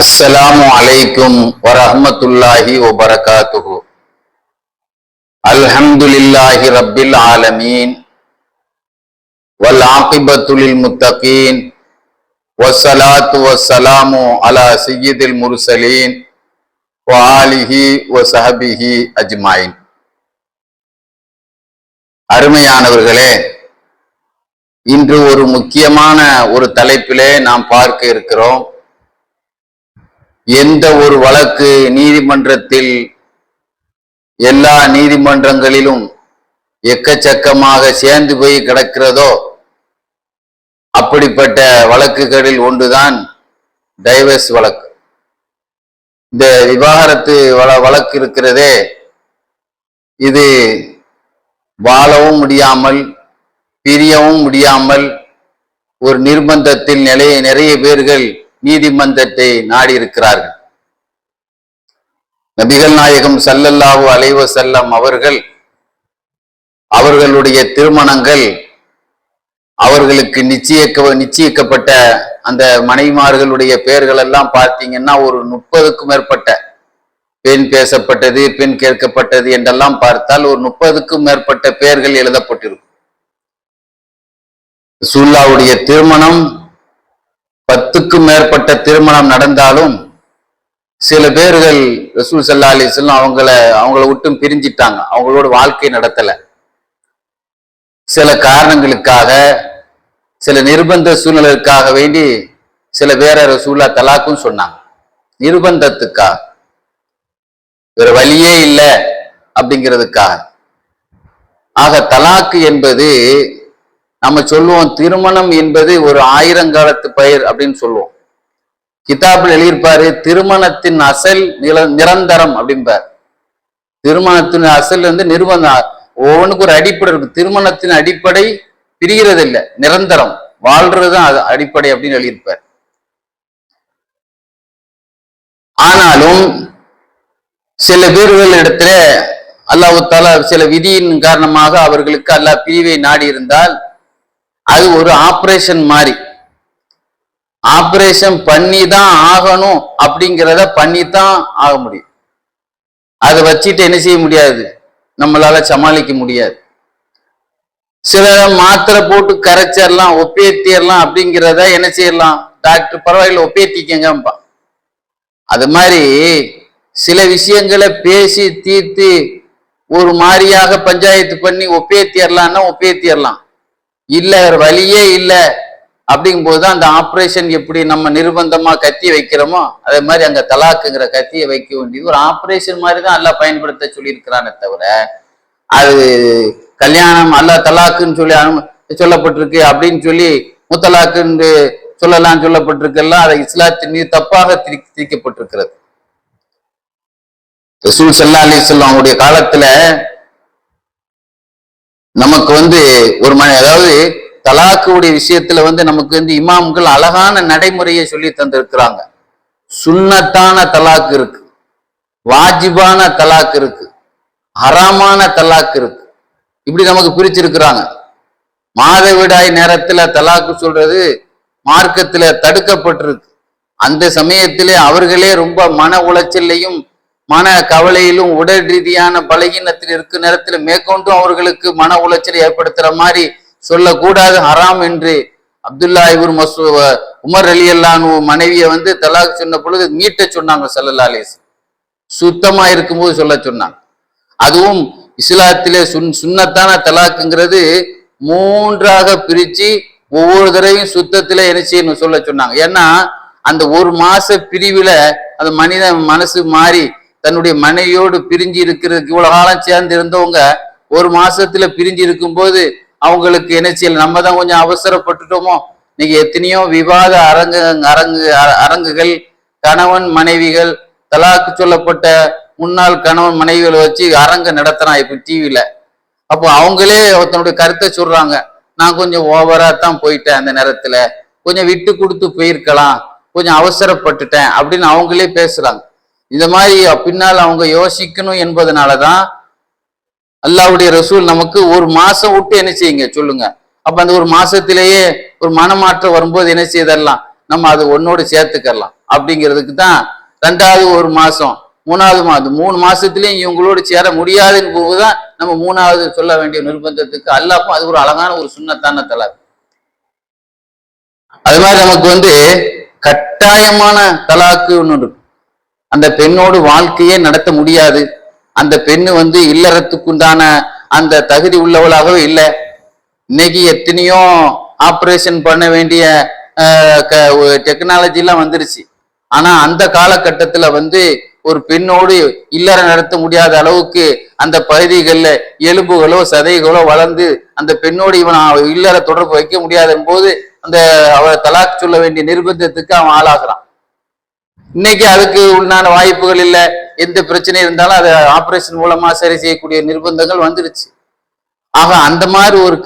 அஸ்ஸலாமு அலைக்கும் வரஹ்மத்துல்லாஹி வபரகாத்துஹு. அல்ஹம்துலில்லாஹி ரப்பில் ஆலமீன் வல் ஆகிபத்து லில் முத்தகீன் வஸ்ஸலாத்து வஸ்ஸலாமு அலா சய்யிதில் முர்சலீன் வ ஆலிஹி வ ஸஹ்பிஹி அஜ்மாயின். அருமையானவர்களே, இன்று ஒரு முக்கியமான ஒரு தலைப்பிலே நாம் பார்க்க இருக்கிறோம். எந்த ஒரு வழக்கு நீதிமன்றத்தில் எல்லா நீதிமன்றங்களிலும் எக்கச்சக்கமாக சேர்ந்து போய் கிடக்கிறதோ அப்படிப்பட்ட வழக்குகளில் ஒன்றுதான் டைவர்ஸ் வழக்கு. இந்த விவாகரத்து வழக்கு இருக்கிறதே, இது வாழவும் முடியாமல் பிரியவும் முடியாமல் ஒரு நிர்பந்தத்தில் நிறைய பேர்கள் நீதிமன்றத்தை நாடி இருக்கிறார்கள். நபிகள் நாயகம் ஸல்லல்லாஹு அலைஹி வஸல்லம் அவர்களுடைய திருமணங்கள், அவர்களுக்கு நிச்சயிக்கப்பட்ட அந்த மனைவிமார்களுடைய பெயர்கள் எல்லாம் பார்த்தீங்கன்னா ஒரு 30க்கும் மேற்பட்ட பெண் பேசப்பட்டது, பெண் கேட்கப்பட்டது என்றெல்லாம் பார்த்தால் ஒரு 30க்கும் மேற்பட்ட பெயர்கள் எழுதப்பட்டிருக்கும். ரசூலுல்லாஹ்வுடைய திருமணம் 10க்கும் மேற்பட்ட திருமணம் நடந்தாலும் சில பேர்கள் ரசூல் ஸல்லல்லாஹு அலைஹி வஸல்லம் அவங்கள விட்டும் பிரிஞ்சிட்டாங்க. அவங்களோட வாழ்க்கை நடத்தல. சில காரணங்களுக்காக, சில நிர்பந்த சூழ்நிலைக்காக வேண்டி சில பேரை ரசூலுல்லாஹ் தலாக்கும் சொன்னாங்க. நிர்பந்தத்துக்காக, வேற வழியே இல்லை அப்படிங்கிறதுக்காக. ஆக தலாக்கு என்பது நம்ம சொல்லுவோம், திருமணம் என்பது ஒரு 1000 காலத்து பயிர் அப்படின்னு சொல்லுவோம். கிதாபில் எழுதியிருப்பாரு, திருமணத்தின் அசல் நிரந்தரம் அப்படிம்பார். திருமணத்தின் அசல் நிர்பந்தம், ஒவ்வொன்றுக்கு ஒரு அடிப்படை இருக்கு. திருமணத்தின் அடிப்படை பிரிகிறது இல்லை, நிரந்தரம், வாழ்றதுதான் அது அடிப்படை அப்படின்னு எழுதியிருப்பார். ஆனாலும் சில பேர்கள் இடத்துல அல்லாஹ் தஆலா சில விதியின் காரணமாக அவர்களுக்கு அல்லாஹ் பிரிவை நாடி இருந்தால் அது ஒரு ஆபரேஷன் மாதிரி. ஆபரேஷன் பண்ணி தான் ஆகணும் அப்படிங்கிறத பண்ணித்தான் ஆக முடியும். அதை வச்சுட்டு என்ன செய்ய முடியாது, நம்மளால சமாளிக்க முடியாது. சில மாத்திரை போட்டு கரைச்சிடலாம், ஒப்பேத்திடலாம் அப்படிங்கிறத என்ன செய்யலாம், டாக்டர் பரவாயில்ல ஒப்பேத்திக்கங்கப்பா. அது மாதிரி சில விஷயங்களை பேசி தீர்த்து ஒரு மாதிரியாக பஞ்சாயத்து பண்ணி ஒப்பேத்திடலாம்னா ஒப்பேத்திடலாம். இல்ல வழியே இல்லை அப்படிங்கும் போதுதான் அந்த ஆபரேஷன் எப்படி நம்ம நிர்பந்தமா கத்தி வைக்கிறோமோ அதே மாதிரி அங்க தலாக்குங்கிற கத்தியை வைக்க வேண்டியது ஒரு ஆபரேஷன் மாதிரி தான் அல்லாஹ் பயன்படுத்த சொல்லியிருக்கிறானே தவிர, அது கல்யாணம் அல்லாஹ் தலாக்குன்னு சொல்லி சொல்லப்பட்டிருக்கு அப்படின்னு சொல்லி முத்தலாக்குன்னு சொல்லலாம் சொல்லப்பட்டிருக்கெல்லாம் அதை இஸ்லாத்தின் மீது தப்பாக திரிக்கப்பட்டிருக்கிறது. ரசூல் ஸல்லல்லாஹு அலைஹி வஸல்லம் அவங்களுடைய காலத்துல நமக்கு ஒரு அதாவது தலாக்குடைய விஷயத்துல நமக்கு இமாம்கள் அழகான நடைமுறையை சொல்லி தந்திருக்கிறாங்க. சுன்னத்தான தலாக்கு இருக்கு, வாஜிபான தலாக்கு இருக்கு, ஹராமான தலாக்கு இருக்கு. இப்படி நமக்கு பிரிச்சிருக்கிறாங்க. மாதவிடாய் நேரத்துல தலாக்கு சொல்றது மார்க்கத்துல தடுக்கப்பட்டிருக்கு. அந்த சமயத்திலே அவர்களே ரொம்ப மன உளைச்சலையும் மன கவலையிலும் உடல் ரீதியான பலகீனத்தில் இருக்க நேரத்தில் மேற்கொண்டும் அவர்களுக்கு மன உளைச்சலை ஏற்படுத்துற மாதிரி சொல்லக்கூடாது, ஹராம் என்று அப்துல்லா இப்னு உமர் ரலியல்லாஹு மனைவியை தலாக் சொன்ன பொழுது மீட்ட சொன்னாங்க ஸல்லல்லாஹு அலைஹி வஸல்லம். சுத்தமா இருக்கும்போது சொல்ல சொன்னாங்க. அதுவும் இஸ்லாத்திலே சுன்னத்தான தலாக்குங்கிறது 3ஆக பிரிச்சு ஒவ்வொரு தடவையும் சுத்தத்திலே என்ன செய்யணும் சொல்ல சொன்னாங்க. ஏன்னா அந்த ஒரு மாச பிரிவுல அந்த மனித மனசு மாறி தன்னுடைய மனைவியோடு பிரிஞ்சு இருக்கிறதுக்கு இவ்வளவு காலம் சேர்ந்து இருந்தவங்க ஒரு மாசத்துல பிரிஞ்சு இருக்கும்போது அவங்களுக்கு என்ன செய்யல, நம்ம தான் கொஞ்சம் அவசரப்பட்டுட்டோமோ. இன்னைக்கு எத்தனையோ விவாத அரங்குகள், கணவன் மனைவிகள், தலாக்கு சொல்லப்பட்ட முன்னாள் கணவன் மனைவிகளை வச்சு அரங்க நடத்துறான் இப்ப டிவில. அப்போ அவங்களே தன்னுடைய கருத்தை சொல்றாங்க, நான் கொஞ்சம் ஓவரா தான் போயிட்டேன், அந்த நேரத்துல கொஞ்சம் விட்டு கொடுத்து போயிருக்கலாம், கொஞ்சம் அவசரப்பட்டுட்டேன் அப்படின்னு அவங்களே பேசுறாங்க. இந்த மாதிரி பின்னால் அவங்க யோசிக்கணும் என்பதனாலதான் அல்லாஹ்வுடைய ரசூல் நமக்கு ஒரு மாசம் விட்டு என்ன செய்யுங்க சொல்லுங்க. அப்ப அந்த ஒரு மாசத்திலேயே ஒரு மனமாற்றம் வரும்போது என்ன செய்தரலாம், நம்ம அது ஒன்னோடு சேர்த்துக்கலாம் அப்படிங்கிறதுக்கு தான் 2வது ஒரு மாசம் 3வது மாதம் 3 மாசத்துலயும் இவங்களோடு சேர முடியாதுன்னு போதுதான் நம்ம 3வது சொல்ல வேண்டிய நிர்பந்தத்துக்கு அல்லாப்பும் அது ஒரு அழகான ஒரு சுன்னத்தான தலாக். அது மாதிரி நமக்கு கட்டாயமான தலாக்கு ஒன்று இருக்கு. அந்த பெண்ணோடு வாழ்க்கையே நடத்த முடியாது, அந்த பெண்ணு இல்லறத்துக்குண்டான அந்த தகுதி உள்ளவளாகவே இல்லை. இன்னைக்கு எத்தனையோ ஆப்ரேஷன் பண்ண வேண்டிய டெக்னாலஜி எல்லாம் வந்துருச்சு. ஆனா அந்த காலகட்டத்துல ஒரு பெண்ணோடு இல்லறம் நடத்த முடியாத அளவுக்கு அந்த பகுதிகளில் எலும்புகளோ சதைகளோ வளர்ந்து அந்த பெண்ணோடு இவன் இல்லற தொடர்பு வைக்க முடியாத போது அவரை தலாக் சொல்ல வேண்டிய நிர்பந்தத்துக்கு அவன் ஆளாகிறான். இன்னைக்கு அதுக்கு உண்டான வாய்ப்புகள் இல்லை. எந்த பிரச்சனை இருந்தாலும் அதை ஆபரேஷன் மூலமா சரி செய்யக்கூடிய நிர்பந்தங்கள் வந்துருச்சு. ஆக அந்த மாதிரி ஒரு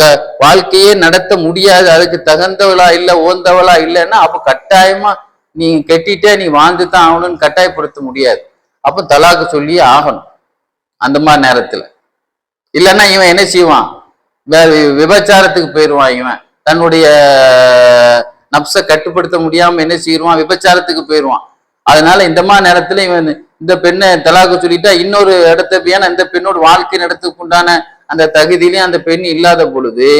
வாழ்க்கையே நடத்த முடியாது, அதுக்கு தகுந்தவளா இல்லை ஓந்தவளா இல்லைன்னா அப்ப கட்டாயமா நீ கெட்டிட்ட நீ வாழ்ந்துதான் ஆகணும்னு கட்டாயப்படுத்த முடியாது. அப்ப தலாக்கு சொல்லியே ஆகணும் அந்த மாதிரி நேரத்துல. இல்லைன்னா இவன் என்ன செய்வான், விபச்சாரத்துக்கு போயிடுவான். இவன் தன்னுடைய நப்சை கட்டுப்படுத்த முடியாம என்ன செய்வான், விபச்சாரத்துக்கு போயிடுவான். அதனால இந்த மாதிரி நேரத்துல இவன் இந்த பெண்ணை தலாக்கு சொல்லிட்டா இன்னொரு இடத்த ஏன்னா இந்த பெண்ணோட வாழ்க்கை நடத்துக்கு உண்டான அந்த தகுதியிலையும் அந்த பெண் இல்லாத பொழுது,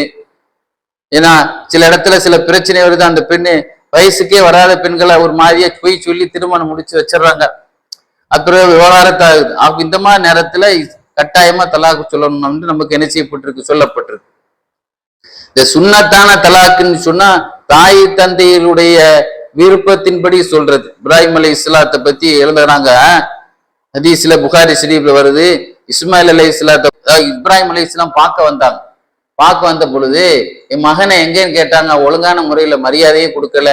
ஏன்னா சில இடத்துல சில பிரச்சனை வருது, அந்த பெண்ணு வயசுக்கே வராத பெண்களை ஒரு மாதிரியா போய் சொல்லி திருமணம் முடிச்சு வச்சிடறாங்க, அப்புறம் விவகாரத்தாகுது. அப்ப இந்த மாதிரி நேரத்துல கட்டாயமா தலாக்கு சொல்லணும்னு நமக்கு என்ன செய்யப்பட்டிருக்கு, சொல்லப்பட்டிருக்கு. இந்த சுன்னத்தான தலாக்குன்னு சொன்னா தாய் தந்தையருடைய விருப்பத்தின்படி சொல்றது. இப்ராஹிம் அலை இஸ்லாத்தை பத்தி எழுதுறாங்க ஹதீஸ்ல, புகாரி ஷரீஃப்ல வருது. இஸ்மாயில் அலை இஸ்லாத்தை இப்ராஹிம் அலை இஸ்லாம் பார்க்க வந்தாங்க. பார்க்க வந்த பொழுது என் மகனை எங்கேன்னு கேட்டாங்க. ஒழுங்கான முறையில மரியாதையே கொடுக்கல,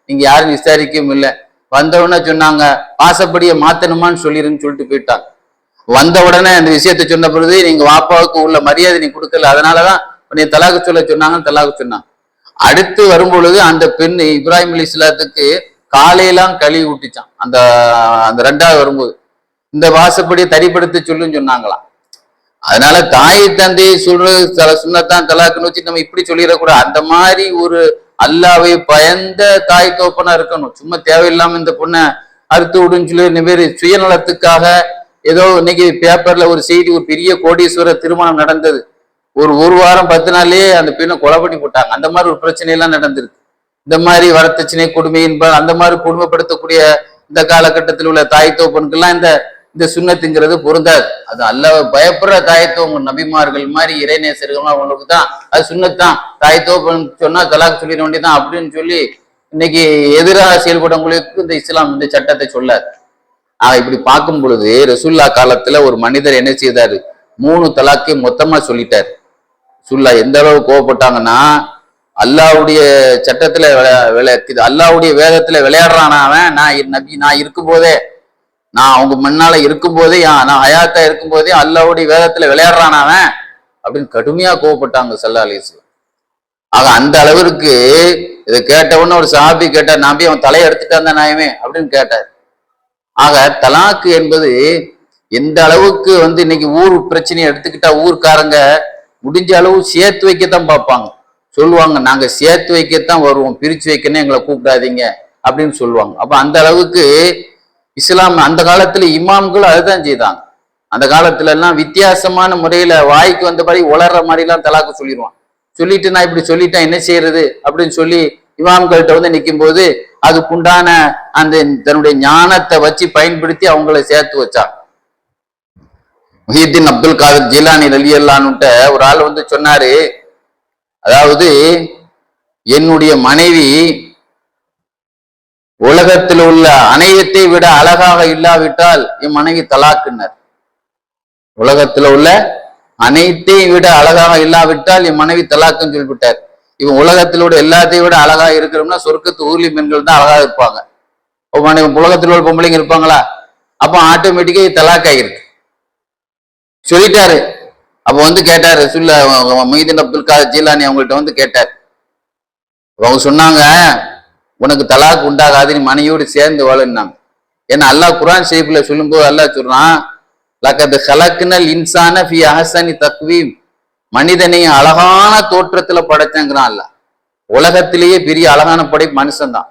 நீங்க யாரும் விசாரிக்கவும் இல்லை. வந்தவுடனே சொன்னாங்க வாசப்படியை மாத்தணுமான்னு சொல்லிருன்னு சொல்லிட்டு போயிட்டாங்க. வந்த உடனே அந்த விஷயத்த சொன்ன பொழுது நீங்க வாப்பாவுக்கு உள்ள மரியாதை நீ கொடுக்கல, அதனாலதான் நீ தலாக்கு சொல்ல சொன்னாங்கன்னு தலாக்கு சொன்னாங்க. அடுத்து வரும் பொழுது அந்த பெண் இப்ராஹிம் அலி இஸ்லாத்துக்கு காலையெல்லாம் கழுவி விட்டுச்சான். அந்த 2வது வரும்போது இந்த வாசப்படியை தரிப்படுத்த சொல்லுன்னு சொன்னாங்களாம். அதனால தாய் தந்தையை சொல்றது சுன்னத்தான் தலாக்குன்னு வச்சு நம்ம இப்படி சொல்லிடக்கூடாது. அந்த மாதிரி ஒரு அல்லாவை பயந்த தாய் தோப்பனா இருக்கணும். சும்மா தேவையில்லாம இந்த பொண்ணை அறுத்து விடுன்னு சொல்லி பேர் சுயநலத்துக்காக ஏதோ இன்னைக்கு பேப்பர்ல ஒரு செய்தி, ஒரு பெரிய கோடீஸ்வரர் திருமணம் நடந்தது, ஒரு வாரம் 10 நாள்லயே அந்த பெண்ணை கொலை பண்ணி போட்டாங்க. அந்த மாதிரி ஒரு பிரச்சனை எல்லாம் நடந்திருக்கு. இந்த மாதிரி வரத்தட்சணை கொடுமை என்பது அந்த மாதிரி கொடுமைப்படுத்தக்கூடிய இந்த காலகட்டத்தில் உள்ள தாய் தோப்பனுக்கெல்லாம் இந்த சுண்ணத்துங்கிறது பொருந்தாது. அது அல்லாஹ் பயப்படுற தாயத்தோப்பன் நபிமார்கள் மாதிரி இறைநேசர்கள் அவங்களுக்கு தான் அது சுண்ணத்தான். தாய் தோப்பன் சொன்னா தலாக் சொல்லிட வேண்டியதான் அப்படின்னு சொல்லி இன்னைக்கு எதிராக செயல்படவங்களுக்கு இந்த இஸ்லாம் இந்த சட்டத்தை சொல்லாது. இப்படி பார்க்கும் பொழுது ரசூல்லா காலத்துல ஒரு மனிதர் என்ன செய்தாரு, 3 தலாக்கை மொத்தமா சொல்லிட்டாரு. ரசூல்லா எந்த அளவு கோவப்பட்டாங்கன்னா, அல்லாவுடைய சட்டத்துல அல்லாவுடைய வேதத்துல விளையாடுறான் அவன், நான் இருக்கும் போதே, நான் அவங்க முன்னால இருக்கும் போதே, நான் ஹயாத்தா இருக்கும் போதே அல்லாவுடைய வேதத்துல விளையாடுறான் அவன் அப்படின்னு கடுமையா கோவப்பட்டாங்க ஸல்லல்லாஹு அலைஹி வஸல்லம். ஆக அந்த அளவிற்கு இதை கேட்டவொன்னு ஒரு சஹாபி கேட்டார், நபி அவன் தலையை எடுத்துட்டான் தான் நாயமே அப்படின்னு கேட்டார். ஆக தலாக்கு என்பது எந்த அளவுக்கு இன்னைக்கு ஊர் பிரச்சனையை எடுத்துக்கிட்டா ஊர்க்காரங்க முடிஞ்ச அளவு சேர்த்து வைக்கத்தான் பார்ப்பாங்க. சொல்லுவாங்க நாங்க சேர்த்து வைக்கத்தான் வருவோம், பிரிச்சு வைக்கணும் எங்களை கூப்பிடாதீங்க அப்படின்னு சொல்லுவாங்க. அப்ப அந்த அளவுக்கு இஸ்லாம் அந்த காலத்துல இமாம்கள் அதுதான் செய்தாங்க. அந்த காலத்துல எல்லாம் வித்தியாசமான முறையில வாய்க்கு வந்தபடி உளர்ற மாதிரி எல்லாம் தலாக்கு சொல்லிடுவான். சொல்லிட்டு நான் இப்படி சொல்லிட்டேன் என்ன செய்யறது அப்படின்னு சொல்லி இமாம்கள்கிட்ட நிற்கும் போது அதுக்குண்டான அந்த தன்னுடைய ஞானத்தை வச்சு பயன்படுத்தி அவங்களை சேர்த்து வச்சாங்க. முஹியுத்தீன் அப்துல் காதர் ஜீலானி ரலியல்லாஹுன்ட்ட ஒரு ஆள் சொன்னாரு, அதாவது என்னுடைய மனைவி உலகத்தில் உள்ள அனைத்தை விட அழகாக இல்லாவிட்டால் என் மனைவி தலாக்குனர். உலகத்துல உள்ள அனைத்தையும் விட அழகாக இல்லாவிட்டால் என் மனைவி தலாக்குன்னு சொல்லிவிட்டார். இவன் உலகத்தில் உள்ள எல்லாத்தையும் விட அழகா இருக்கிறோம்னா சொர்க்கத்து ஊர்லி பெண்கள் தான் அழகா இருப்பாங்க. உலகத்தில் உள்ள பொம்பளைங்க இருப்பாங்களா? அப்ப ஆட்டோமேட்டிக்கா தலாக் ஆகிருக்கு சொல்லிட்டாரு. அப்ப கேட்டாரு ரசூலுல்லா, முஹியுத்தீன் அப்துல் காதர் ஜீலானி அவங்கள்ட்ட கேட்டார். அவங்க சொன்னாங்க உனக்கு தலாக் உண்டாகாது, நீ மனைவியோடு சேர்ந்து வாழுன்னாங்க. ஏன்னா அல்லாஹ் குர்ஆன் ஷரீஃப்ல சொல்லும்போது அல்லாஹ் சொல்றான், லகத் ஹலக்னல் இன்சான ஃபீ அஹ்ஸனி தக்வீம், மனிதனை அழகான தோற்றத்துல படைச்சாங்கிறான் அல்லாஹ். உலகத்திலேயே பெரிய அழகான படைப்பு மனுஷன் தான்.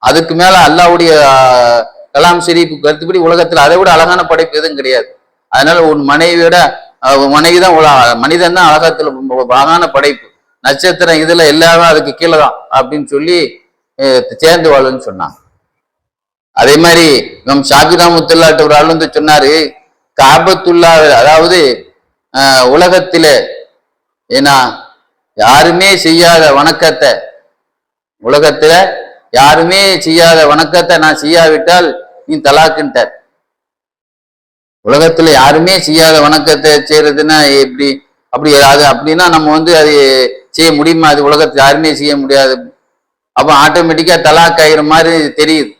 அதுக்கு மேல அல்லாஹ்வுடைய கலாம் ஷெரீப் கருத்துப்படி உலகத்துல அதை விட அழகான படைப்பு எதுவும் கிடையாது. அதனால உன் மனைவியோட மனைவி தான் மனிதன் தான் அழகத்துல அழகான படைப்பு, நட்சத்திரம் இதுல எல்லாமே அதுக்கு கீழே தான் அப்படின்னு சொல்லி சேர்ந்து வாழுன்னு சொன்னாங்க. அதே மாதிரி நம் ஷாபிராமுத்துல்லாட்ட ஒரு ஆள் வந்து சொன்னாரு, காபத்துல்லா அதாவது உலகத்தில ஏன்னா யாருமே செய்யாத வணக்கத்தை, உலகத்துல யாருமே செய்யாத வணக்கத்தை நான் செய்யாவிட்டால் நீ தலாக்குன்ட்டார். உலகத்துல யாருமே செய்யாத வணக்கத்தை செய்யறதுன்னா எப்படி? அப்படி அது அப்படின்னா நம்ம வந்து அது செய்ய முடியுமா? அது உலகத்துல யாருமே செய்ய முடியாது. அப்ப ஆட்டோமேட்டிக்கா தலாக் ஆகிற மாதிரி தெரியுது.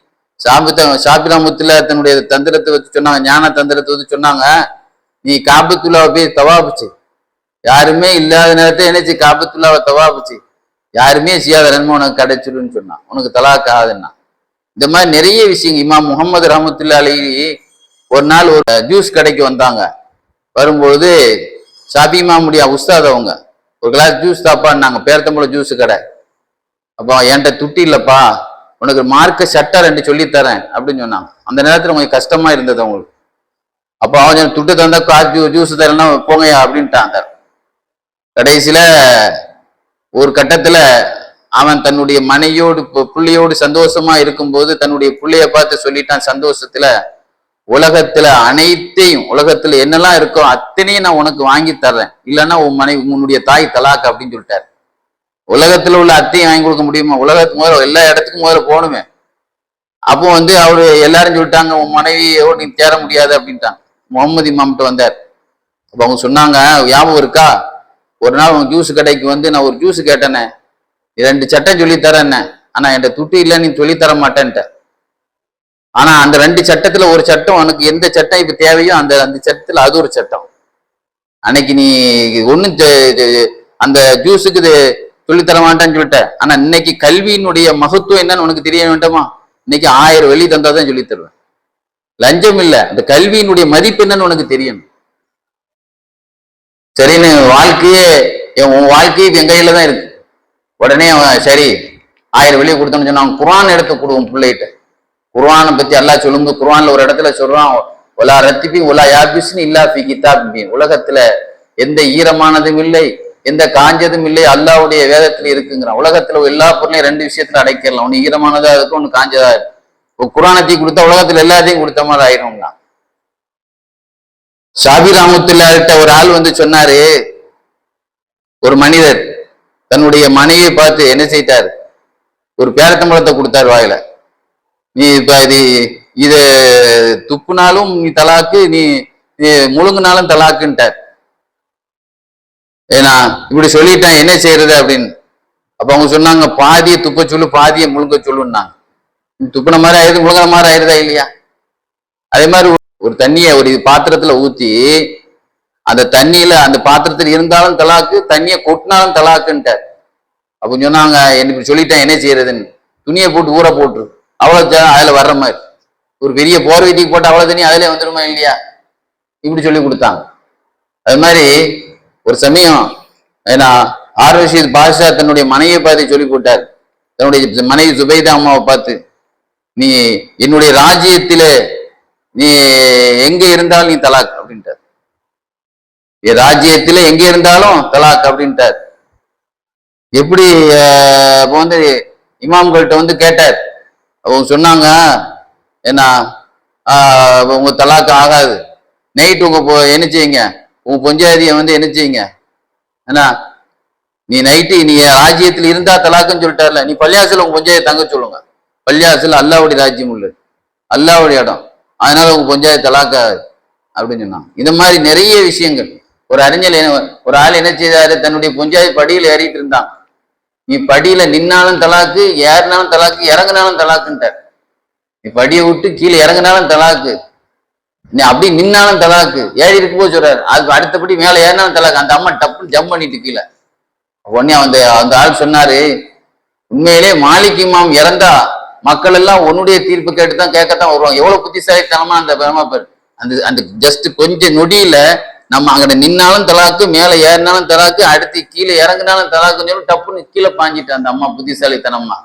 ஷாபிராமுத்துல தன்னுடைய தந்திரத்தை வச்சு சொன்னாங்க, ஞான தந்திரத்தை வச்சு சொன்னாங்க, நீ காபத்துல்லாவை போய் தவாபிச்சு, யாருமே இல்லாத நேரத்தை என்னச்சு காபத்துல்லாவை தவாபிச்சு, யாருமே செய்யாத நன்மை உனக்கு கிடைச்சிருன்னு சொன்னான், உனக்கு தலாக் ஆகுதுன்னா. இந்த மாதிரி நிறைய விஷயங்கள். இமாம் முகமது ரஹமத்துல்லா அலைஹி ஒரு நாள் ஒரு ஜூஸ் கடைக்கு வந்தாங்க. வரும்போது ஷாபி இமாமுடைய உஸ்தாத் அவங்க ஒரு கிளாஸ் ஜூஸ் தாப்பான்னாங்க, பேர்த்தம்பளம் ஜூஸ் கடை. அப்போ என்கிட்ட துட்டி இல்லப்பா, உனக்கு மார்க்க சட்டை 2 சொல்லித்தரேன் அப்படின்னு சொன்னாங்க. அந்த நேரத்துல கொஞ்சம் கஷ்டமா இருந்தது அவங்களுக்கு. அப்போ அவன் துட்டு தந்தா ஜூஸ் தரேன்னா போங்கயா அப்படின்ட்டாங்க. கடைசியில ஒரு கட்டத்துல அவன் தன்னுடைய மனையோடு பிள்ளையோடு சந்தோஷமா இருக்கும்போது தன்னுடைய பிள்ளைய பார்த்து சொல்லிட்டான் சந்தோஷத்துல, உலகத்துல அனைத்தையும், உலகத்துல என்னெல்லாம் இருக்கோ அத்தனையும் நான் உனக்கு வாங்கி தர்றேன், இல்லைன்னா உன்னுடைய தாய் தலாக் அப்படின்னு சொல்லிட்டாரு. உலகத்துல உள்ள அத்தையும் வாங்கி கொடுக்க முடியுமா? உலகத்துக்கு முதல்ல எல்லா இடத்துக்கும் முதல்ல போகணுமே. அப்போ வந்து அவரு எல்லாரும் சொல்லிட்டாங்க, உன் மனைவியோ நீ தேர முடியாது அப்படின்ட்டாங்க. முகமது இமாம்கிட்ட வந்தார். அப்ப அவங்க சொன்னாங்க, ஞாபகம் இருக்கா, ஒரு நாள் உன் ஜூஸ் கடைக்கு வந்து நான் ஒரு ஜூஸ் கேட்டேனே, 2 சட்டம் சொல்லித்தரேன்ன, ஆனா என்கிட்ட துட்டு இல்லை, நீ சொல்லித்தர மாட்டேன்ட்ட. ஆனா அந்த 2 சட்டத்துல ஒரு சட்டம் உனக்கு எந்த சட்டம் இப்ப தேவையோ அந்த சட்டத்துல அது ஒரு சட்டம். அன்னைக்கு நீ ஒன்னும் அந்த ஜூஸுக்கு சொல்லித்தர மாட்டேன்னு சொல்லிட்ட. ஆனா இன்னைக்கு கல்வியினுடைய மகத்துவம் என்னன்னு உனக்கு தெரிய வேண்டாமா? இன்னைக்கு 1000 வெள்ளி தந்தாதான் சொல்லி தருவேன். லஞ்சம் இல்ல, அந்த கல்வியினுடைய மதிப்பு என்னன்னு உனக்கு தெரியணும். சரின்னு வாழ்க்கையே, உன் வாழ்க்கையே என் கையில தான் இருக்கு. உடனே சரி 1000 வெள்ளி கொடுத்தோம்னு சொன்னா குர்ஆன் எடுத்து கொடுவோம் பிள்ளைகிட்ட. குர்ஆனை பத்தி அல்லாஹ் சொல்லும்போது குர்ஆன்ல ஒரு இடத்துல சொல்றான், ஒலா ரத்திபி ஒலா யாபிஸ்னி இல்லா ஃபி கிதாபின், உலகத்துல எந்த ஈரமானதும் இல்லை, எந்த காஞ்சதும் இல்லை, அல்லாஹ்வுடைய வேதத்துல இருக்குங்கிறான். உலகத்துல எல்லா பொருளையும் 2 விஷயத்துல அடைக்கலாம், ஒன்னு ஈரமானதா இருக்கும், ஒன்னு காஞ்சதா இருக்கும். குர்ஆனத்தையும் கொடுத்தா உலகத்துல எல்லாத்தையும் கொடுத்த மாதிரி ஆயிடும்னா. ஷாபி ரஹ்மத்துல்லாஹிட்ட ஒரு ஆள் வந்து சொன்னாரு, ஒரு மனிதர் தன்னுடைய மனைவியை பார்த்து என்ன செய்தார், ஒரு பேரத்தம்பழத்தை கொடுத்தார் வாயில. நீ இப்ப இது துப்புனாலும் நீ தலாக்கு, நீ முழுங்கினாலும் தலாக்குன்ட்டார். ஏன்னா இப்படி சொல்லிட்டேன் என்ன செய்யறது அப்படின்னு. அப்ப அவங்க சொன்னாங்க, பாதியை துப்ப சொல்லு, பாதியை முழுங்க சொல்லுன்னாங்க. துப்புன மாதிரி ஆயிடுது, முழுங்கின மாதிரி ஆயிடுதா இல்லையா? அதே மாதிரி ஒரு தண்ணியை ஒரு பாத்திரத்துல ஊத்தி, அந்த தண்ணியில அந்த பாத்திரத்தில் இருந்தாலும் தலாக்கு, தண்ணியை கொட்டினாலும் தலாக்குன்ட்டார். அப்ப சொன்னாங்க, என்ன இப்படி சொல்லிட்டேன் என்ன செய்யறதுன்னு, துணியை போட்டு ஊற போட்டுரு, அவ்வளவு அதுல வர்ற மாதிரி. ஒரு பெரிய போர்வைக்கு போட்டு அவ்வளவு தண்ணி அதுல வந்துருமா இல்லையா? இப்படி சொல்லி கொடுத்தாங்க. அது மாதிரி ஒரு சமயம் ஏன்னா ரஷீத் பாஷா தன்னுடைய மனைவியை பார்த்து சொல்லி போட்டார். தன்னுடைய மனைவி சுபைதா அம்மாவை பார்த்து, நீ என்னுடைய ராஜ்யத்திலே நீ எங்க இருந்தாலும் நீ தலாக் அப்படின்ட்டார். என் ராஜ்யத்திலே எங்க இருந்தாலும் தலாக் அப்படின்ட்டார். எப்படி வந்து இமாம்கள்ட்ட வந்து கேட்டார். அவங்க சொன்னாங்க, என்ன உங்க தலாக்கு ஆகாது, நைட் உங்க என்ன செய்யுங்க, உங்க பொஞ்சாதியை வந்து என்ன செய்யுங்க, ஏன்னா நீ நைட்டு நீ ராஜ்யத்தில் இருந்தா தலாக்குன்னு சொல்லிட்டார்ல, நீ பள்ளியாசில் உங்க பொஞ்சாயை தங்க சொல்லுங்க. பள்ளியாசில் அல்லாவுடைய ராஜ்யம் உள்ளது, அல்லாவுடைய இடம், அதனால உங்க பொஞ்சாயை தலாக்காது அப்படின்னு சொன்னாங்க. இந்த மாதிரி நிறைய விஷயங்கள். ஒரு அறிஞர் ஒரு ஆள் என்ன செய்தாரு, தன்னுடைய பொஞ்சாயை படியில் ஏறிட்டு இருந்தான். நீ படியில நின்னாலும் தலாக்கு, ஏறினாலும் தலாக்கு, இறங்கினாலும் தலாக்குன்ட்டார். நீ படியை விட்டு கீழே இறங்கினாலும் தலாக்கு, நீ அப்படி நின்னாலும் தலாக்கு, ஏறி இருக்கும்போது சொல்றாரு, அதுக்கு அடுத்தபடி மேல ஏறினாலும் தலாக்கு. அந்த அம்மா டப்புன்னு ஜம்ப் பண்ணிட்டு கீழே. உடனே அந்த ஆள் சொன்னாரு, உண்மையிலே மாலிக் இமாம் இறந்தா மக்கள் எல்லாம் உன்னுடைய தீர்ப்பு கேட்டுதான் கேட்கத்தான் வருவாங்க. எவ்வளவு புத்திசாலித்தனமா அந்த பெருமாப்பர். அந்த ஜஸ்ட் கொஞ்சம் நொடியில நம்ம அங்க நின்னாலும் தலாக்கு, மேல ஏறினாலும் தலாக்கு, அடுத்து கீழே இறங்கினாலும் தலாக்குன்னு சொல்லி டப்புன்னு கீழே பாஞ்சிட்டு அந்த அம்மா புத்திசாலித்தனமா.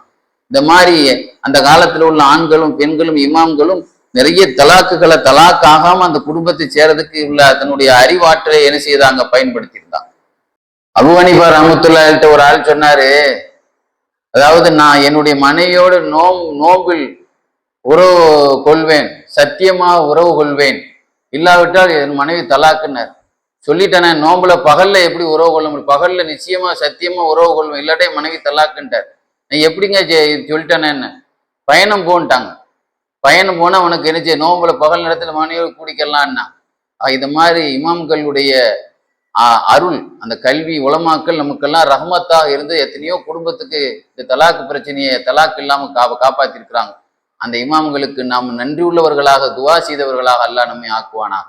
இந்த மாதிரி அந்த காலத்துல உள்ள ஆண்களும் பெண்களும் இமாம்களும் நிறைய தலாக்குகளை தலாக் ஆகாம அந்த குடும்பத்தை சேரதுக்கு உள்ள தன்னுடைய அறிவாற்றலை என்ன செய்தாங்க, பயன்படுத்தியிருந்தாங்க. அபூ ஹனீஃபா ரஹ்மத்துல்லாஹி ஒரு ஆள் சொன்னாரு, அதாவது நான் என்னுடைய மனைவியோடு நோம்பில் உறவு கொள்வேன், சத்தியமாக உறவு கொள்வேன், இல்லாவிட்டால் என் மனைவி தலாக்குன்னார். சொல்லிட்டேனே, நோம்புல பகல்ல எப்படி உறவு கொள்ள முடியும், பகல்ல நிச்சயமா சத்தியமா உறவு கொள்வேன், இல்லாட்டே மனைவி தலாக்குன்ட்டார். நான் எப்படிங்க சொல்லிட்டேனே, என்ன பயணம் போன்ட்டாங்க. பயணம் போனா அவனுக்கு என்ன செய்ய, நோம்புல பகல் நேரத்துல மனைவி குடிக்கலான்னா. இது மாதிரி இமாம்களுடைய அருள், அந்த கல்வி உலமாக்கள் நமக்கெல்லாம் ரஹ்மத்தாக இருந்து எத்தனையோ குடும்பத்துக்கு இந்த தலாக்கு பிரச்சனையை தலாக்கு இல்லாம காப்பாத்திருக்கிறாங்க. அந்த இமாம்களுக்கு நாம் நன்றி உள்ளவர்களாக துவா செய்தவர்களாக அல்லாஹ் நம்மை ஆக்குவானாக.